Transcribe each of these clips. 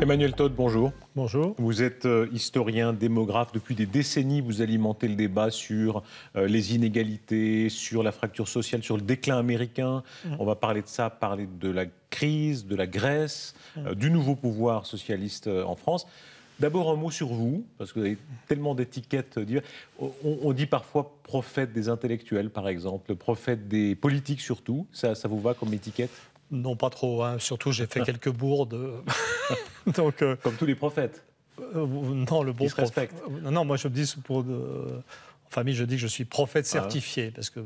Emmanuel Todt, bonjour. Bonjour. Vous êtes historien, démographe. Depuis des décennies, vous alimentez le débat sur les inégalités, sur la fracture sociale, sur le déclin américain. On va parler de ça, parler de la crise, de la Grèce, du nouveau pouvoir socialiste en France. D'abord, un mot sur vous, parce que vous avez tellement d'étiquettes diverses. On dit parfois prophète des intellectuels, par exemple, prophète des politiques surtout. Ça vous va comme étiquette ? Non, pas trop. Hein. Surtout, j'ai fait quelques bourdes. Donc, comme tous les prophètes. Non, le bon qui se respectent. Non, moi je me dis en famille, je dis que je suis prophète certifié, parce que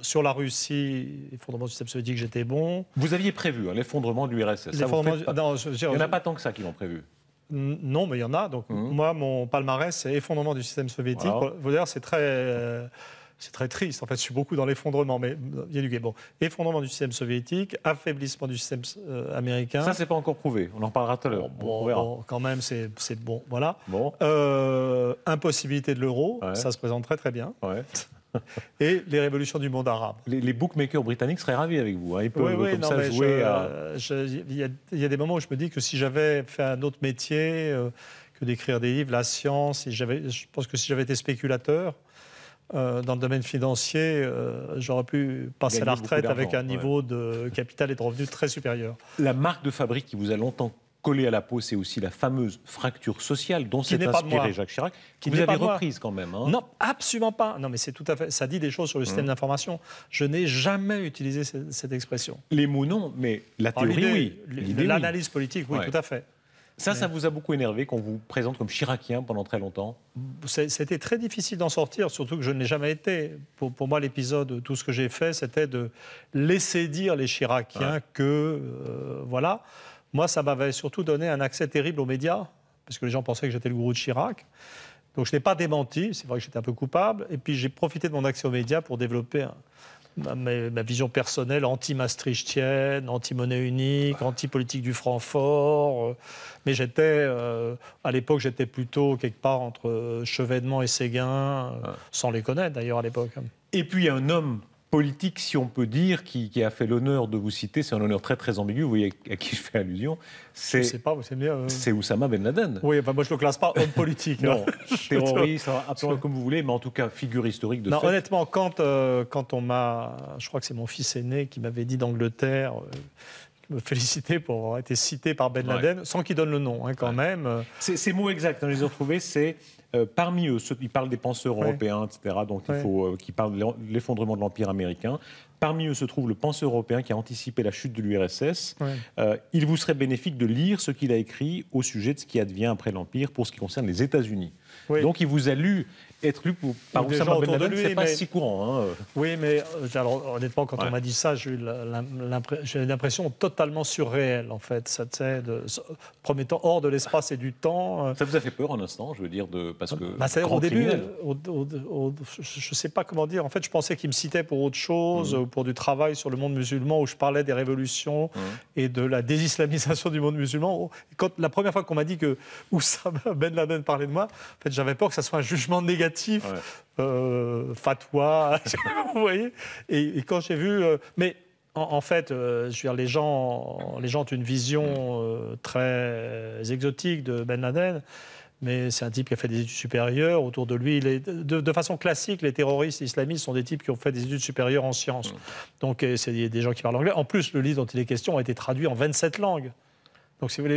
sur la Russie, l'effondrement du système soviétique, j'étais bon. Vous aviez prévu l'effondrement de l'URSS. Non, il n'y en a pas tant que ça qui l'ont prévu. Non, mais il y en a. Donc moi, mon palmarès, c'est effondrement du système soviétique. Voilà. C'est très triste. En fait, je suis beaucoup dans l'effondrement, mais il y a du gay. Bon, effondrement du système soviétique, affaiblissement du système américain. Ça, c'est pas encore prouvé. On en parlera tout à l'heure. Bon, quand même, c'est bon. Voilà. Bon. Impossibilité de l'euro, ça se présente très très bien. Ouais. Et les révolutions du monde arabe. Les bookmakers britanniques seraient ravis avec vous. Hein. Ils peuvent jouer il y a des moments où je me dis que si j'avais fait un autre métier que d'écrire des livres, la science, je pense que si j'avais été spéculateur dans le domaine financier, j'aurais pu passer à la retraite avec un niveau de capital et de revenus très supérieur. La marque de fabrique qui vous a longtemps collé à la peau, c'est aussi la fameuse fracture sociale dont s'est inspiré Jacques Chirac, qui vous avez reprise quand même. Hein. Non, absolument pas. Non, mais c'est tout à fait. Ça dit des choses sur le système d'information. Je n'ai jamais utilisé cette expression. Les mots non, mais la théorie, oui. L'analyse politique, oui, tout à fait. Ça vous a beaucoup énervé qu'on vous présente comme chiracien pendant très longtemps? C'était très difficile d'en sortir, surtout que je ne l'ai jamais été. Pour moi, l'épisode, tout ce que j'ai fait, c'était de laisser dire les chiraciens que, voilà. Moi, ça m'avait surtout donné un accès terrible aux médias, parce que les gens pensaient que j'étais le gourou de Chirac. Donc je n'ai pas démenti, c'est vrai que j'étais un peu coupable. Et puis j'ai profité de mon accès aux médias pour développer ma vision personnelle anti-maastrichtienne, anti-monnaie unique, anti-politique du franc fort. Mais à l'époque, j'étais plutôt quelque part entre Chevènement et Séguin, sans les connaître d'ailleurs à l'époque. Et puis un homme politique, si on peut dire, qui a fait l'honneur de vous citer, c'est un honneur très très ambigu, vous voyez à qui je fais allusion, c'est Oussama Ben Laden. Oui, moi je ne le classe pas homme politique. Non, terroriste, appelez-le comme vous voulez, mais en tout cas figure historique de fait. Honnêtement, quand on m'a... Je crois que c'est mon fils aîné qui m'avait dit d'Angleterre... me féliciter pour avoir été cité par Ben Laden, sans qu'il donne le nom, quand même. Ces mots exacts, je les ai retrouvés, c'est parmi eux, ils parlent des penseurs européens, etc., donc qui parlent de l'effondrement de l'Empire américain. Parmi eux se trouve le penseur européen qui a anticipé la chute de l'URSS. Il vous serait bénéfique de lire ce qu'il a écrit au sujet de ce qui advient après l'Empire pour ce qui concerne les États-Unis. Donc il vous a être lu par Oussama Ben Laden, c'est pas si courant. Hein. Oui, mais alors, honnêtement, quand on m'a dit ça, j'ai eu l'impression totalement surréelle, en fait. Premier temps, hors de l'espace et du temps. Ça vous a fait peur un instant, je veux dire, parce que... C'est-à-dire au début, je ne sais pas comment dire. En fait, je pensais qu'il me citait pour autre chose, pour du travail sur le monde musulman, où je parlais des révolutions et de la désislamisation du monde musulman. La première fois qu'on m'a dit que Oussama Ben Laden parlait de moi, en fait, j'avais peur que ça soit un jugement négatif. Fatwa, vous voyez. Et quand j'ai vu... mais en fait, je veux dire, les gens ont une vision très exotique de Ben Laden, mais c'est un type qui a fait des études supérieures. Autour de lui, de façon classique, les terroristes islamistes sont des types qui ont fait des études supérieures en sciences. Donc c'est des gens qui parlent anglais. En plus, le livre dont il est question a été traduit en 27 langues. Donc si vous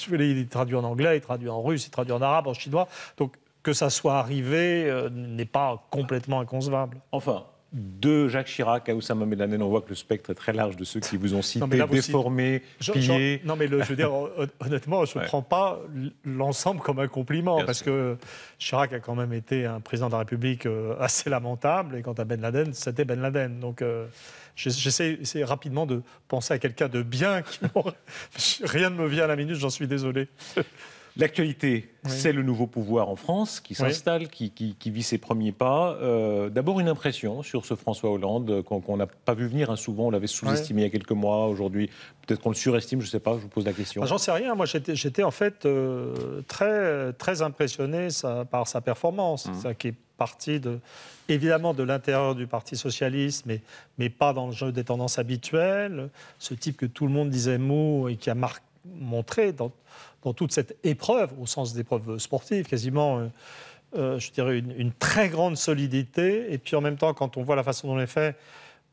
voulez, il est traduit en anglais, il est traduit en russe, il est traduit en arabe, en chinois. Donc que ça soit arrivé n'est pas complètement inconcevable. Enfin, de Jacques Chirac à Oussama Ben Laden, on voit que le spectre est très large de ceux qui vous ont cité, déformés, pillés. Non, mais je veux dire, honnêtement, je ne prends pas l'ensemble comme un compliment, parce que Chirac a quand même été un président de la République assez lamentable, et quant à Ben Laden, c'était Ben Laden. Donc j'essaie rapidement de penser à quelqu'un de bien. Rien ne me vient à la minute, j'en suis désolé. L'actualité, c'est le nouveau pouvoir en France qui s'installe, qui vit ses premiers pas. D'abord, une impression sur ce François Hollande qu'on n'a pas vu venir. Souvent, on l'avait sous-estimé il y a quelques mois. Aujourd'hui, peut-être qu'on le surestime, je ne sais pas, je vous pose la question. J'en sais rien. Moi, j'étais en fait très, très impressionné par sa performance, qui est partie évidemment de l'intérieur du Parti socialiste, mais pas dans le jeu des tendances habituelles. Ce type que tout le monde disait mou et qui a montré dans toute cette épreuve, au sens d'épreuve sportive, quasiment, je dirais, une très grande solidité. Et puis en même temps, quand on voit la façon dont on est fait,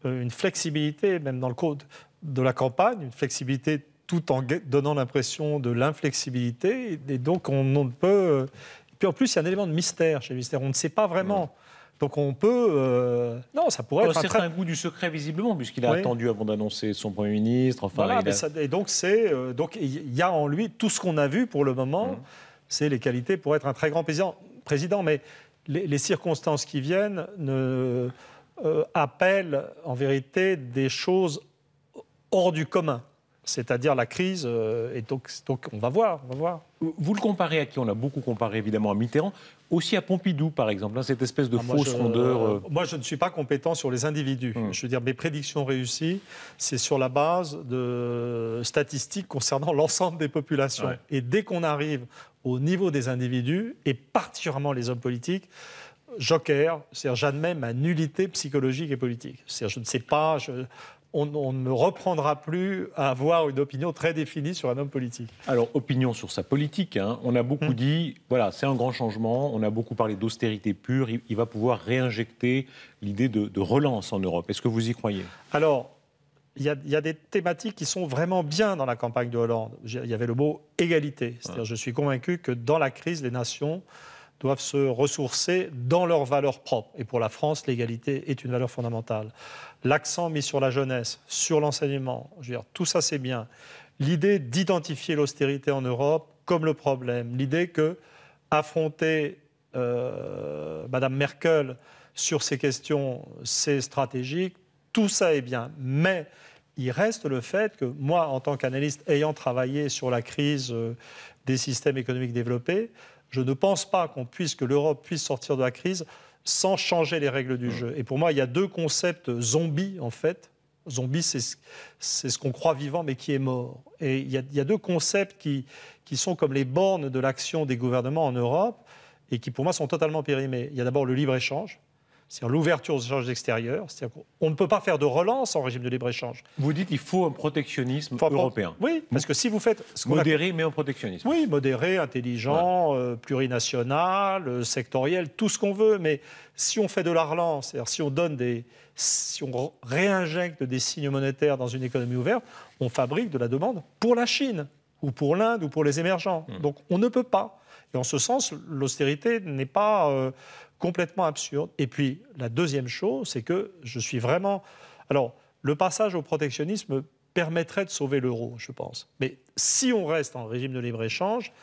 une flexibilité, même dans le code de la campagne, une flexibilité tout en donnant l'impression de l'inflexibilité. Et donc on ne peut... Puis en plus, il y a un élément de mystère chez le ministère. On ne sait pas vraiment. Donc on peut... Non, ça pourrait être un certain goût du secret, visiblement, puisqu'il a attendu avant d'annoncer son Premier ministre. Enfin, voilà, et donc il y a en lui tout ce qu'on a vu pour le moment. C'est les qualités pour être un très grand président. Mais les circonstances qui viennent appellent en vérité des choses hors du commun. C'est-à-dire la crise, et donc on va voir. Vous le comparez à qui? On a beaucoup comparé évidemment à Mitterrand, aussi à Pompidou par exemple, cette espèce de fausse rondeur. Moi je ne suis pas compétent sur les individus. Je veux dire, mes prédictions réussies, c'est sur la base de statistiques concernant l'ensemble des populations. Ouais. Et dès qu'on arrive au niveau des individus, et particulièrement les hommes politiques, joker, c'est-à-dire j'admets ma nullité psychologique et politique. C'est-à-dire je ne sais pas... On ne me reprendra plus à avoir une opinion très définie sur un homme politique. Alors, opinion sur sa politique. On a beaucoup dit, voilà, c'est un grand changement. On a beaucoup parlé d'austérité pure. Il va pouvoir réinjecter l'idée de relance en Europe. Est-ce que vous y croyez? Alors, il y a des thématiques qui sont vraiment bien dans la campagne de Hollande. Il y avait le mot égalité. C'est-à-dire, je suis convaincu que dans la crise, les nations doivent se ressourcer dans leurs valeurs propres. Et pour la France, l'égalité est une valeur fondamentale. L'accent mis sur la jeunesse, sur l'enseignement, je veux dire, tout ça c'est bien. L'idée d'identifier l'austérité en Europe comme le problème, l'idée que affronter Madame Merkel sur ces questions, c'est stratégique, tout ça est bien. Mais il reste le fait que moi, en tant qu'analyste ayant travaillé sur la crise des systèmes économiques développés, je ne pense pas que l'Europe puisse sortir de la crise sans changer les règles du jeu. Et pour moi, il y a deux concepts zombies, en fait. Zombie, c'est ce qu'on croit vivant, mais qui est mort. Et il y a deux concepts qui sont comme les bornes de l'action des gouvernements en Europe et qui, pour moi, sont totalement périmés. Il y a d'abord le libre-échange, c'est-à-dire l'ouverture aux échanges extérieurs. C'est-à-dire qu'on ne peut pas faire de relance en régime de libre-échange. Vous dites qu'il faut un protectionnisme européen. Oui, parce que si vous faites... Modéré, mais un protectionnisme. Oui, modéré, intelligent, plurinational, sectoriel, tout ce qu'on veut. Mais si on fait de la relance, c'est-à-dire si on réinjecte des signes monétaires dans une économie ouverte, on fabrique de la demande pour la Chine, ou pour l'Inde, ou pour les émergents. Donc on ne peut pas. Et en ce sens, l'austérité n'est pas... complètement absurde. Et puis, la deuxième chose, c'est que je suis vraiment... Alors, le passage au protectionnisme permettrait de sauver l'euro, je pense. Mais si on reste en régime de libre-échange,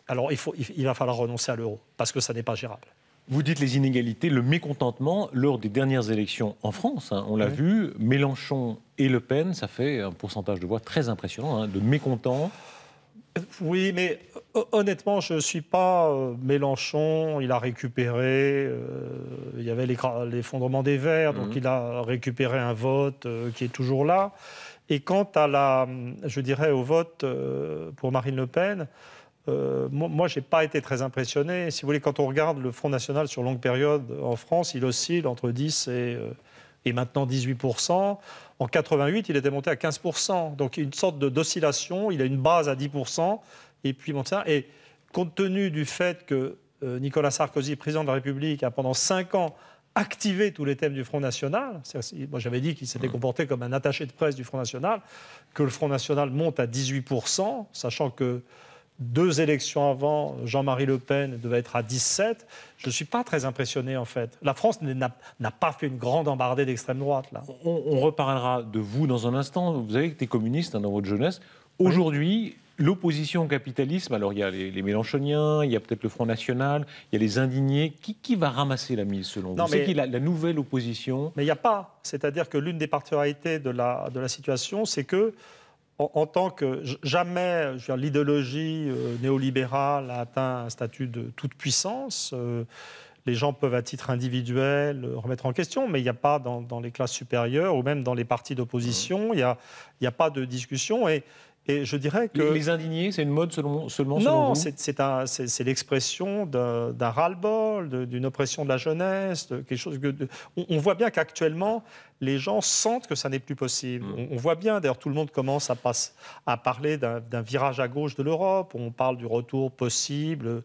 alors il va falloir renoncer à l'euro, parce que ça n'est pas gérable. Vous dites les inégalités, le mécontentement lors des dernières élections en France. On l'a vu, Mélenchon et Le Pen, ça fait un pourcentage de voix très impressionnant, de mécontents. Oui, mais honnêtement, je ne suis pas Mélenchon. Il a récupéré, il y avait l'effondrement des Verts, donc il a récupéré un vote qui est toujours là. Et quant à au vote pour Marine Le Pen, moi, je n'ai pas été très impressionné. Si vous voulez, quand on regarde le Front National sur longue période en France, il oscille entre 10 et maintenant 18%. En 88, il était monté à 15%. Donc, une sorte d'oscillation. Il a une base à 10%. Et puis, et compte tenu du fait que Nicolas Sarkozy, président de la République, a pendant 5 ans activé tous les thèmes du Front National, moi j'avais dit qu'il s'était comporté comme un attaché de presse du Front National, que le Front National monte à 18%, sachant que 2 élections avant, Jean-Marie Le Pen devait être à 17%. Je ne suis pas très impressionné, en fait. La France n'a pas fait une grande embardée d'extrême droite, là. On reparlera de vous dans un instant. Vous avez été communiste dans votre jeunesse. Aujourd'hui, l'opposition au capitalisme, alors il y a les Mélenchoniens, il y a peut-être le Front National, il y a les indignés. Qui va ramasser la mise, selon vous? C'est qui la nouvelle opposition? Mais il n'y a pas. C'est-à-dire que l'une des particularités de la situation, c'est que en tant que jamais l'idéologie néolibérale a atteint un statut de toute puissance. Les gens peuvent à titre individuel remettre en question, mais il n'y a pas dans les classes supérieures ou même dans les partis d'opposition, il n'y a pas de discussion. Et je dirais que... Les indignés, c'est une mode seulement selon vous? Non, c'est l'expression d'un ras-le-bol, d'une oppression de la jeunesse, quelque chose on voit bien qu'actuellement, les gens sentent que ça n'est plus possible. On voit bien, d'ailleurs, tout le monde commence à parler d'un virage à gauche de l'Europe. On parle du retour possible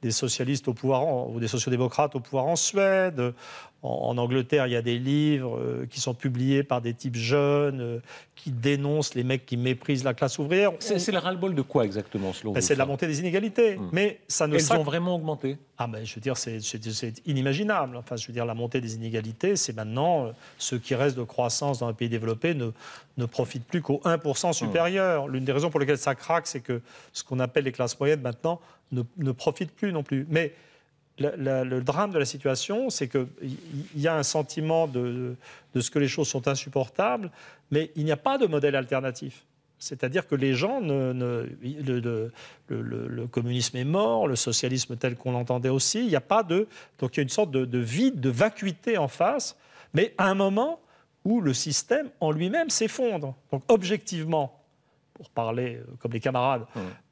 des socialistes au pouvoir, ou des sociodémocrates au pouvoir en Suède. En Angleterre, il y a des livres qui sont publiés par des types jeunes qui dénoncent les mecs qui méprisent la classe ouvrière. C'est le ras-le-bol de quoi exactement, selon vous? C'est de la montée des inégalités. Mais ça ne Elles ont vraiment augmenté? Ah ben, je veux dire, c'est inimaginable. Enfin, je veux dire, la montée des inégalités, c'est maintenant ceux qui restent de croissance dans les pays développés ne profitent plus qu'au 1% supérieur. L'une des raisons pour lesquelles ça craque, c'est que ce qu'on appelle les classes moyennes maintenant ne profitent plus non plus. Mais le drame de la situation, c'est qu'il y a un sentiment de ce que les choses sont insupportables, mais il n'y a pas de modèle alternatif. C'est-à-dire que les gens, le communisme est mort, le socialisme tel qu'on l'entendait aussi, il n'y a pas de... Donc il y a une sorte de vide, de vacuité en face, mais à un moment où le système en lui-même s'effondre. Donc objectivement, pour parler comme les camarades,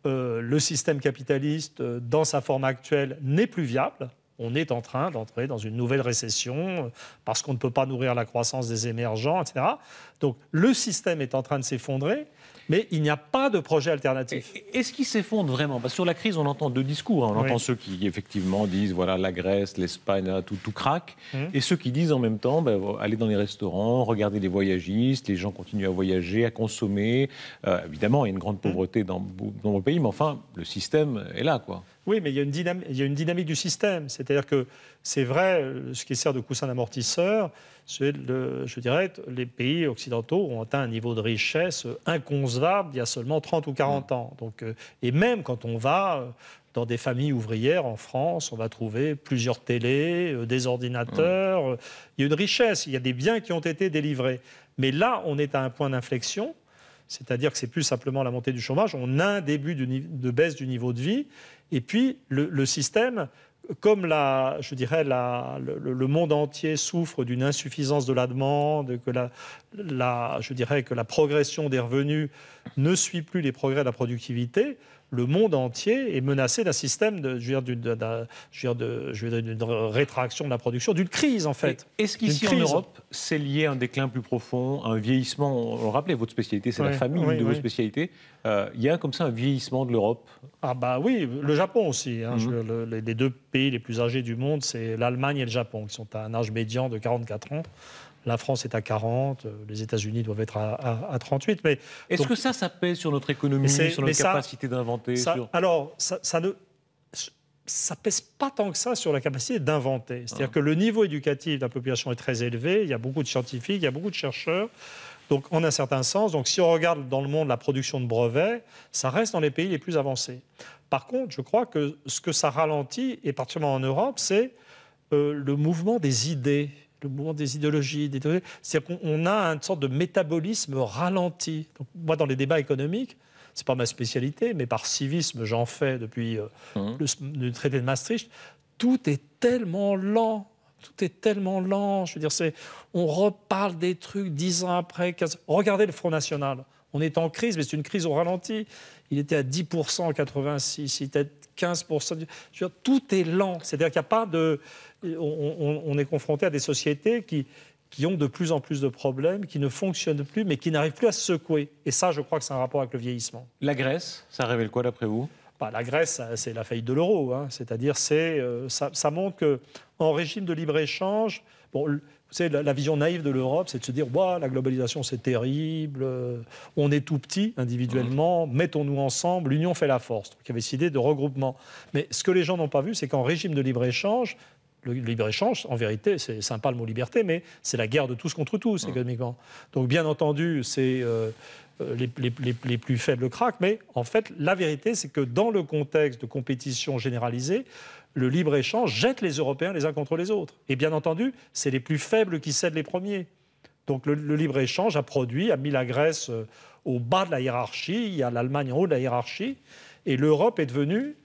le système capitaliste, dans sa forme actuelle, n'est plus viable. On est en train d'entrer dans une nouvelle récession parce qu'on ne peut pas nourrir la croissance des émergents, etc. Donc le système est en train de s'effondrer, mais il n'y a pas de projet alternatif. Est-ce qu'il s'effondre vraiment? Parce que sur la crise, on entend deux discours. On entend ceux qui, effectivement, disent voilà, la Grèce, l'Espagne, tout craque. Et ceux qui disent en même temps allez dans les restaurants, regardez les voyagistes, les gens continuent à voyager, à consommer. Évidemment, il y a une grande pauvreté dans le pays, mais enfin, le système est là, quoi. Oui, mais il y a une dynamique du système. C'est-à-dire que c'est vrai, ce qui sert de coussin d'amortisseur, je dirais, les pays occidentaux ont atteint un niveau de richesse inconcevable il y a seulement 30 ou 40 ans. Donc, et même quand on va dans des familles ouvrières en France, on va trouver plusieurs télés, des ordinateurs. Il y a une richesse, il y a des biens qui ont été délivrés. Mais là, on est à un point d'inflexion. C'est-à-dire que c'est plus simplement la montée du chômage. On a un début de baisse du niveau de vie. Et puis, le système, comme le monde entier souffre d'une insuffisance de la demande, que la progression des revenus ne suit plus les progrès de la productivité, le monde entier est menacé d'un système d'une rétraction de la production, d'une crise en fait. Est-ce qu'ici en Europe, c'est lié à un déclin plus profond, un vieillissement? On le rappelait, votre spécialité, c'est la famille, une de vos spécialités. Il y a comme ça un vieillissement de l'Europe? Ah bah oui, le Japon aussi. Les deux pays les plus âgés du monde, c'est l'Allemagne et le Japon, qui sont à un âge médian de 44 ans. La France est à 40, les États-Unis doivent être à 38. Mais est-ce que ça pèse sur notre économie, sur notre capacité d'inventer? Alors, ça pèse pas tant que ça sur la capacité d'inventer. C'est-à-dire que le niveau éducatif de la population est très élevé, il y a beaucoup de scientifiques, il y a beaucoup de chercheurs. Donc, en un certain sens, si on regarde dans le monde la production de brevets, ça reste dans les pays les plus avancés. Par contre, je crois que ce que ça ralentit, et particulièrement en Europe, c'est le mouvement des idées. Le mouvement des idéologies. C'est-à-dire qu'on a une sorte de métabolisme ralenti. Donc, moi, dans les débats économiques, ce n'est pas ma spécialité, mais par civisme, j'en fais depuis le traité de Maastricht, tout est tellement lent. Tout est tellement lent. Je veux dire, on reparle des trucs 10 ans après. Regardez le Front National. On est en crise, mais c'est une crise au ralenti. Il était à 10% en 86, il était à 15%. Je veux dire, tout est lent. C'est-à-dire qu'il n'y a pas de... On est confronté à des sociétés qui ont de plus en plus de problèmes, qui ne fonctionnent plus, mais qui n'arrivent plus à se secouer. Et ça, je crois que c'est un rapport avec le vieillissement. La Grèce, ça révèle quoi d'après vous? La Grèce, c'est la faillite de l'euro. C'est-à-dire, ça montre qu'en régime de libre-échange, vous savez, la vision naïve de l'Europe, c'est de se dire la globalisation, c'est terrible, on est tout petit individuellement, mettons-nous ensemble, l'union fait la force. Donc, il y avait cette idée de regroupement. Mais ce que les gens n'ont pas vu, c'est qu'en régime de libre-échange, le libre-échange, en vérité, c'est sympa le mot liberté, mais c'est la guerre de tous contre tous, économiquement. Donc, bien entendu, c'est les plus faibles craquent, mais en fait, la vérité, c'est que dans le contexte de compétition généralisée, le libre-échange jette les Européens les uns contre les autres. Et bien entendu, c'est les plus faibles qui cèdent les premiers. Donc, le libre-échange a mis la Grèce au bas de la hiérarchie, il y a l'Allemagne en haut de la hiérarchie, et l'Europe est devenue,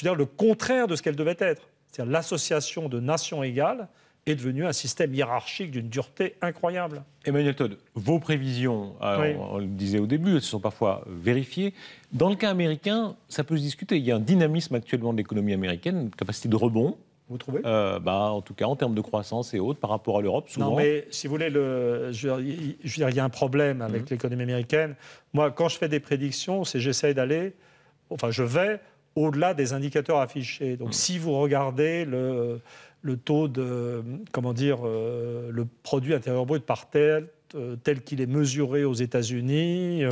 le contraire de ce qu'elle devait être. C'est-à-dire l'association de nations égales est devenue un système hiérarchique d'une dureté incroyable. Emmanuel Todd, vos prévisions, on le disait au début, elles sont parfois vérifiées. Dans le cas américain, ça peut se discuter. Il y a un dynamisme actuellement de l'économie américaine, une capacité de rebond. Vous trouvez? En tout cas, en termes de croissance et autres, par rapport à l'Europe, souvent. Non, mais si vous voulez, je veux dire, il y a un problème avec l'économie américaine. Moi, quand je fais des prédictions, j'essaie d'aller, je vais au-delà des indicateurs affichés. Donc, si vous regardez le taux de, le produit intérieur brut par tête, tel qu'il est mesuré aux États-Unis,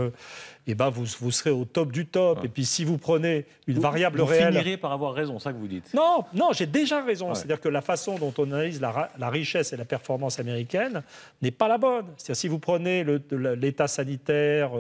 vous serez au top du top. Ouais. Et puis, si vous prenez une variable réelle... Vous finirez par avoir raison, c'est ça que vous dites. Non, j'ai déjà raison. Ouais. C'est-à-dire que la façon dont on analyse la richesse et la performance américaine n'est pas la bonne. C'est-à-dire si vous prenez l'état sanitaire,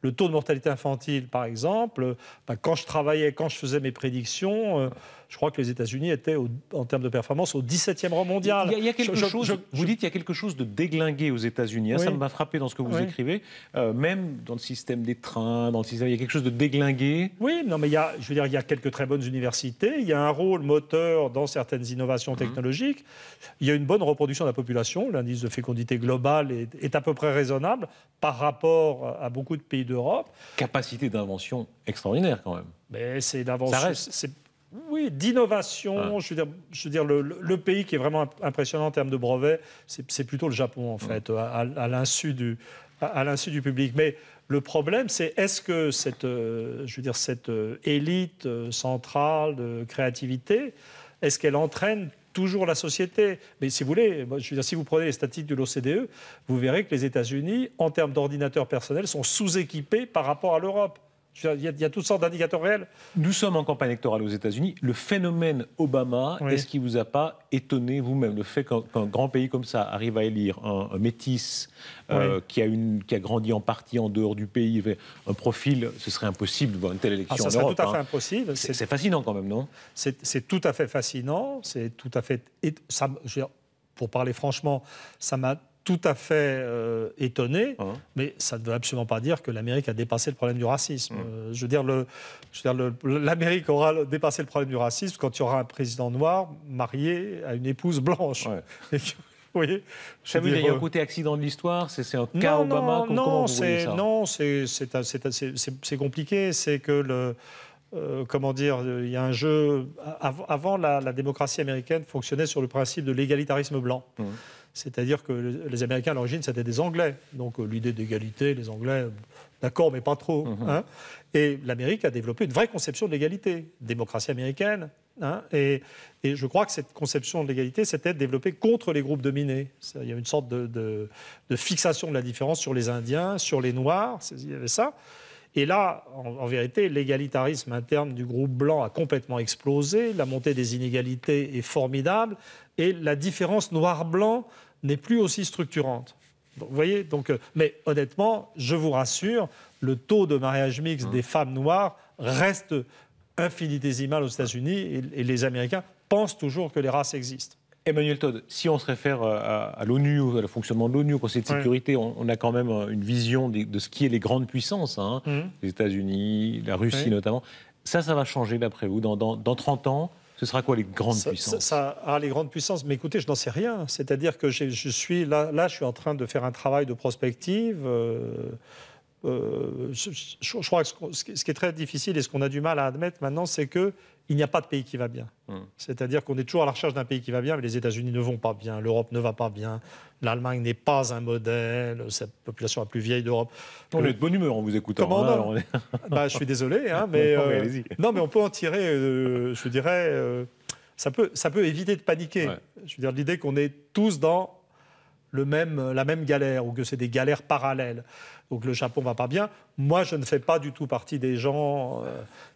le taux de mortalité infantile, par exemple, quand je faisais mes prédictions, je crois que les États-Unis étaient, en termes de performance, au 17e rang mondial. Il y a quelque chose, vous dites qu'il y a quelque chose de déglingué aux États-Unis. Oui. Ça m'a frappé dans ce que vous écrivez. Même dans le système des trains, il y a quelque chose de déglingué. Oui, non, mais il y a quelques très bonnes universités. Il y a un rôle moteur dans certaines innovations technologiques. Il y a une bonne reproduction de la population. L'indice de fécondité globale est à peu près raisonnable par rapport à beaucoup de pays d'Europe. Capacité d'invention extraordinaire, quand même. Mais c'est d'invention. Ça reste. Oui, d'innovation. Je veux dire le pays qui est vraiment impressionnant en termes de brevets, c'est plutôt le Japon, en fait, à l'insu du public. Mais le problème, c'est est-ce que cette élite centrale de créativité, est-ce qu'elle entraîne toujours la société? Mais si vous voulez, si vous prenez les statistiques de l'OCDE, vous verrez que les États-Unis, en termes d'ordinateurs personnels, sont sous-équipés par rapport à l'Europe. Il y a toutes sortes d'indicateurs réels. Nous sommes en campagne électorale aux États-Unis. Le phénomène Obama, est-ce qu'il ne vous a pas étonné vous-même, le fait qu'un grand pays comme ça arrive à élire un métis qui a grandi en partie en dehors du pays, un profil, ce serait impossible une telle élection en Europe. C'est tout à fait impossible. C'est fascinant quand même, non? C'est tout à fait fascinant. C'est tout à fait. Pour parler franchement, ça m'a tout à fait étonné, mais ça ne veut absolument pas dire que l'Amérique a dépassé le problème du racisme. L'Amérique aura dépassé le problème du racisme quand il y aura un président noir marié à une épouse blanche. Ouais. Vous voyez, il y a un côté accident de l'histoire, c'est un cas Obama. Comment vous voyez ça? Non, c'est compliqué. C'est que il y a un jeu. Avant, la démocratie américaine fonctionnait sur le principe de l'égalitarisme blanc. C'est-à-dire que les Américains, à l'origine, c'était des Anglais. Donc l'idée d'égalité, les Anglais, d'accord, mais pas trop. Et l'Amérique a développé une vraie conception de l'égalité, démocratie américaine. Et je crois que cette conception de l'égalité, c'était développée contre les groupes dominés. Il y a une sorte de fixation de la différence sur les Indiens, sur les Noirs, il y avait ça. Et là, en vérité, l'égalitarisme interne du groupe blanc a complètement explosé, la montée des inégalités est formidable, et la différence noir-blanc n'est plus aussi structurante. Donc, vous voyez, mais honnêtement, je vous rassure, le taux de mariage mixte des femmes noires reste infinitésimal aux États-Unis, et les Américains pensent toujours que les races existent. Emmanuel Todd, si on se réfère à l'ONU, au fonctionnement de l'ONU, au Conseil de sécurité, on a quand même une vision de ce qui est les grandes puissances, les États-Unis, la Russie notamment. Ça va changer d'après vous dans 30 ans? Ce sera quoi les grandes puissances? Les grandes puissances, mais écoutez, je n'en sais rien. C'est-à-dire que je suis en train de faire un travail de prospective. Je crois que ce qui est très difficile et ce qu'on a du mal à admettre maintenant, c'est qu'il n'y a pas de pays qui va bien. C'est-à-dire qu'on est toujours à la recherche d'un pays qui va bien, mais les États-Unis ne vont pas bien, l'Europe ne va pas bien, l'Allemagne n'est pas un modèle, c'est la population la plus vieille d'Europe. On est de bonne humeur en vous écoutant. Comment je suis désolé, mais non, mais on peut en tirer, je dirais, ça peut éviter de paniquer. Ouais. Je veux dire, l'idée qu'on est tous dans la même galère, ou que c'est des galères parallèles. Donc le Japon ne va pas bien. Moi, je ne fais pas du tout partie des gens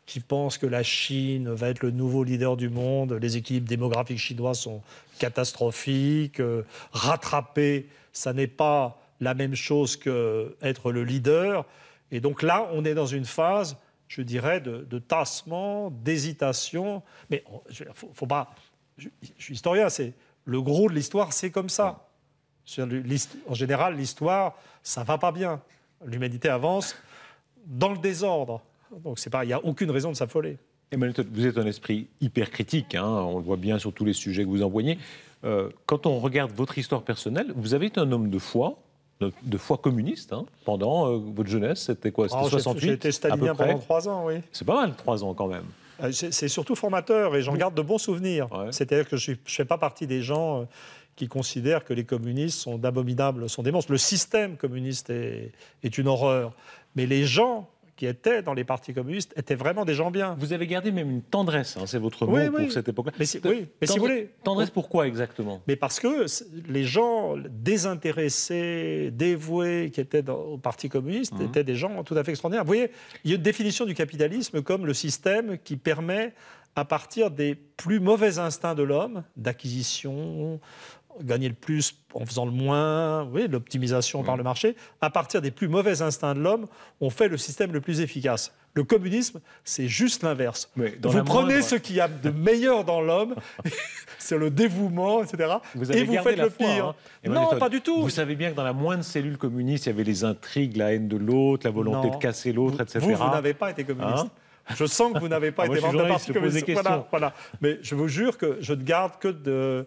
qui pensent que la Chine va être le nouveau leader du monde. Les équilibres démographiques chinois sont catastrophiques. Rattraper, ça n'est pas la même chose qu'être le leader. Et donc là, on est dans une phase, je dirais, de tassement, d'hésitation. Mais faut pas... Je suis historien, le gros de l'histoire, c'est comme ça. En général, l'histoire, ça ne va pas bien. L'humanité avance dans le désordre. Donc, il n'y a aucune raison de s'affoler. Emmanuel Todd, vous êtes un esprit hyper critique, on le voit bien sur tous les sujets que vous envoyez. Quand on regarde votre histoire personnelle, vous avez été un homme de foi communiste, pendant votre jeunesse. C'était quoi? C'était 68? J'ai été stalinien pendant 3 ans, oui. C'est pas mal, 3 ans quand même. C'est surtout formateur et j'en garde de bons souvenirs. Ouais. C'est-à-dire que je ne fais pas partie des gens qui considèrent que les communistes sont d'abominables, sont des monstres. Le système communiste est une horreur. Mais les gens qui étaient dans les partis communistes étaient vraiment des gens bien. Vous avez gardé même une tendresse, c'est votre mot pour cette époque-là. Mais si vous voulez. Tendresse pourquoi exactement? Mais parce que les gens désintéressés, dévoués, qui étaient au Parti communiste, étaient des gens tout à fait extraordinaires. Vous voyez, il y a une définition du capitalisme comme le système qui permet, à partir des plus mauvais instincts de l'homme, d'acquisition, gagner le plus en faisant le moins, l'optimisation par le marché, à partir des plus mauvais instincts de l'homme, on fait le système le plus efficace. Le communisme, c'est juste l'inverse. Vous prenez ce qu'il y a de meilleur dans l'homme, c'est le dévouement, etc., et vous faites le pire. Hein. Non, pas du tout. Vous savez bien que dans la moindre cellule communiste, il y avait les intrigues, la haine de l'autre, la volonté de casser l'autre, etc. Vous n'avez pas été communiste. Je sens que vous n'avez pas été membre de parti communiste. Voilà. Mais je vous jure que je ne garde que de...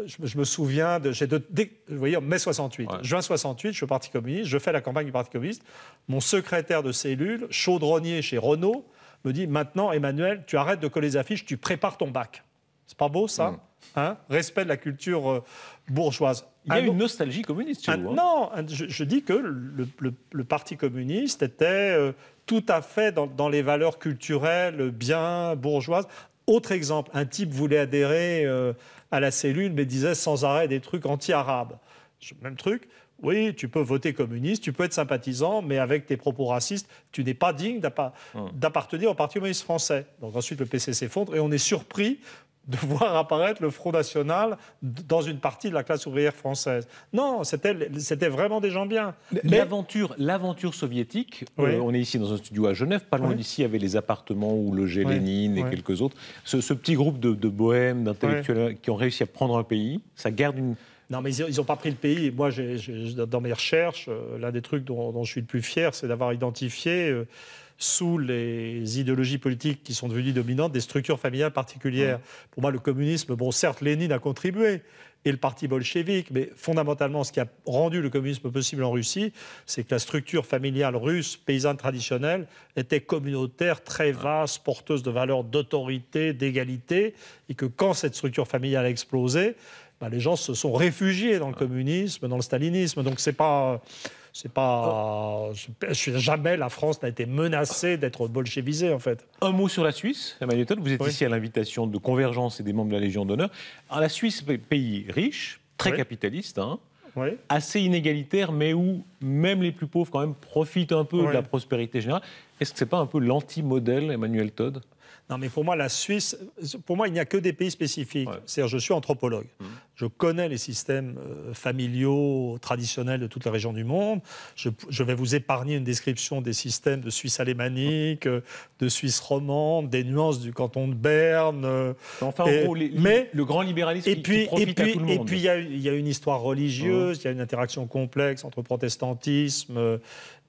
Je me souviens, vous voyez, mai 68, juin 68, je suis au Parti communiste, je fais la campagne du Parti communiste. Mon secrétaire de cellule, chaudronnier chez Renault, me dit « Maintenant, Emmanuel, tu arrêtes de coller les affiches, tu prépares ton bac. » C'est pas beau, ça hein? Respect de la culture bourgeoise. Il y a une nostalgie communiste chez vous. Non, je dis que le Parti communiste était tout à fait dans les valeurs culturelles bien bourgeoises. Autre exemple, un type voulait adhérer à la cellule, mais disait sans arrêt des trucs anti-arabes. Même truc, oui, tu peux voter communiste, tu peux être sympathisant, mais avec tes propos racistes, tu n'es pas digne d'appartenir au Parti communiste français. Donc ensuite, le PC s'effondre et on est surpris de voir apparaître le Front National dans une partie de la classe ouvrière française. Non, c'était vraiment des gens bien. L'aventure soviétique, on est ici dans un studio à Genève, pas loin d'ici, il y avait les appartements où logeait Lénine et quelques autres. Ce petit groupe de bohèmes, d'intellectuels qui ont réussi à prendre un pays, ça garde une... Non, mais ils n'ont pas pris le pays. Moi, dans mes recherches, l'un des trucs dont je suis le plus fier, c'est d'avoir identifié... sous les idéologies politiques qui sont devenues dominantes, des structures familiales particulières. Pour moi, le communisme, bon, certes, Lénine a contribué, et le parti bolchevique, mais fondamentalement, ce qui a rendu le communisme possible en Russie, c'est que la structure familiale russe, paysanne traditionnelle, était communautaire, très vaste, porteuse de valeurs d'autorité, d'égalité, et que quand cette structure familiale a explosé, les gens se sont réfugiés dans le communisme, dans le stalinisme. Donc jamais la France n'a été menacée d'être bolchevisée, en fait. Un mot sur la Suisse, Emmanuel Todt. Vous êtes ici à l'invitation de Convergence et des membres de la Légion d'honneur. Alors, la Suisse, pays riche, très capitaliste, assez inégalitaire, mais où même les plus pauvres, quand même, profitent un peu de la prospérité générale. Est-ce que ce n'est pas un peu l'anti-modèle, Emmanuel Todt? Non, mais pour moi, la Suisse, pour moi, il n'y a que des pays spécifiques. C'est-à-dire, je suis anthropologue. Je connais les systèmes familiaux traditionnels de toute la région du monde. Je vais vous épargner une description des systèmes de Suisse alémanique, de Suisse romande, des nuances du canton de Berne. Enfin, en gros, le grand libéralisme qui profite à tout le monde. Et puis, il y a une histoire religieuse, il y a une interaction complexe entre protestantisme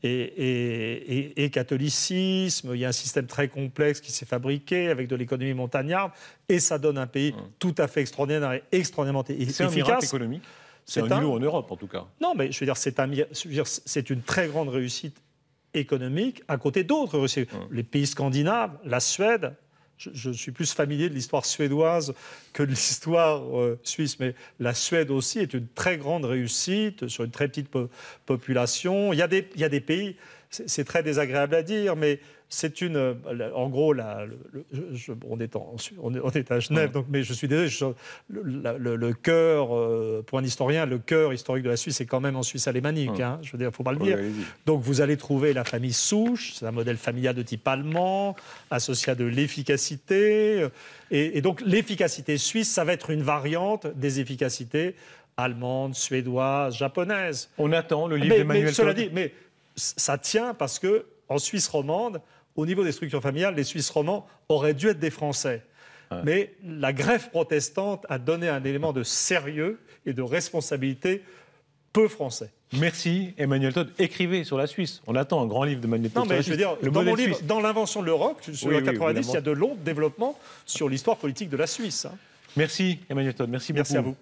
et catholicisme. Il y a un système très complexe qui s'est fabriqué avec de l'économie montagnarde et ça donne un pays tout à fait extraordinaire et extraordinairement efficace. C'est un miracle économique. C'est un îlot en Europe, en tout cas. Non, mais je veux dire, c'est une très grande réussite économique à côté d'autres réussites. Les pays scandinaves, la Suède. Je suis plus familier de l'histoire suédoise que de l'histoire suisse, mais la Suède aussi est une très grande réussite sur une très petite population. Il y a des pays, c'est très désagréable à dire, mais c'est une... En gros, on est à Genève, donc, mais je suis désolé, le cœur, pour un historien, le cœur historique de la Suisse est quand même en Suisse alémanique. Je veux dire, il ne faut pas le dire. Donc vous allez trouver la famille souche, c'est un modèle familial de type allemand, associé à de l'efficacité. Et donc l'efficacité suisse, ça va être une variante des efficacités allemandes, suédoises, japonaises. On attend le livre d'Emmanuel Todt. Cela dit, mais ça tient parce que en Suisse romande, au niveau des structures familiales, les Suisses romands auraient dû être des Français. Mais la greffe protestante a donné un élément de sérieux et de responsabilité peu français. Merci Emmanuel Todt. Écrivez sur la Suisse. On attend un grand livre d'Emmanuel Todt. Non, mais je veux dire, dans mon livre, dans l'invention de l'Europe, sur le 90, il y a de longs développements sur l'histoire politique de la Suisse. Merci Emmanuel Todt. Merci beaucoup. Merci à vous.